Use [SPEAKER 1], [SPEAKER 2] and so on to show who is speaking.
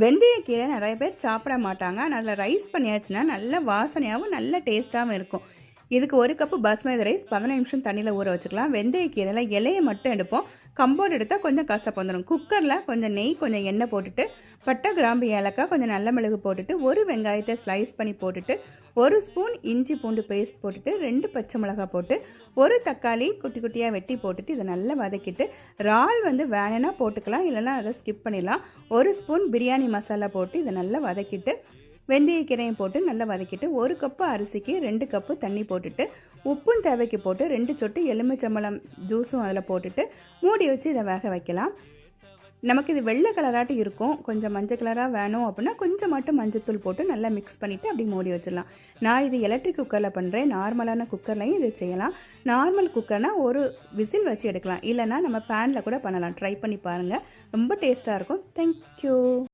[SPEAKER 1] வெந்தயக்கீரை நிறைய பேர் சாப்பிட மாட்டாங்க. ஆனால் அதில் ரைஸ் பண்ணியாச்சுன்னா நல்ல வாசனையாகவும் நல்ல டேஸ்ட்டாகவும் இருக்கும். இதுக்கு 1 கப்பு பாஸ்மதி ரைஸ் 15 நிமிஷம் தண்ணியில் ஊற வச்சுக்கலாம். வெந்தயக்கீரையில் இலையை மட்டும் எடுப்போம். கம்போடு எடுத்தால் கொஞ்சம் கசப்பு வந்துடும். குக்கரில் கொஞ்சம் நெய், கொஞ்சம் எண்ணெய் போட்டுட்டு பட்டை, கிராம்பு, ஏலக்காய், கொஞ்சம் நல்ல மிளகு போட்டுட்டு 1 வெங்காயத்தை ஸ்லைஸ் பண்ணி போட்டுட்டு 1 ஸ்பூன் இஞ்சி பூண்டு பேஸ்ட் போட்டுட்டு 2 பச்சை மிளகாய் போட்டு 1 தக்காளி குட்டி குட்டியாக வெட்டி போட்டுட்டு இதை நல்லா வதக்கிட்டு இறால் வேணும்னா போட்டுக்கலாம், இல்லைன்னா அதை ஸ்கிப் பண்ணிடலாம். 1 ஸ்பூன் பிரியாணி மசாலா போட்டு இதை நல்லா வதக்கிட்டு வெந்தயக்கீரையும் போட்டு நல்லா வதக்கிட்டு 1 கப்பு அரிசிக்கு 2 கப்பு தண்ணி போட்டுட்டு உப்பும் தேவைக்கு போட்டு 2 சொட்டு எலுமிச்சம்பழம் ஜூஸும் அதில் போட்டுட்டு மூடி வச்சு இதை வேக வைக்கலாம். நமக்கு இது வெள்ளை கலராட்டு இருக்கும். கொஞ்சம் மஞ்சள் கலராக வேணும் அப்படின்னா கொஞ்சம் மட்டும் மஞ்சத்தூள் போட்டு நல்லா மிக்ஸ் பண்ணிவிட்டு அப்படி மூடி வச்சிடலாம். நான் இது எலக்ட்ரிக் குக்கரில் பண்ணுறேன். நார்மலான குக்கர்லையும் இது செய்யலாம். நார்மல் குக்கர்னால் 1 விசில் வச்சு எடுக்கலாம், இல்லைனா நம்ம பேனில் கூட பண்ணலாம். ட்ரை பண்ணி பாருங்கள், ரொம்ப டேஸ்ட்டாக இருக்கும். தேங்க்யூ.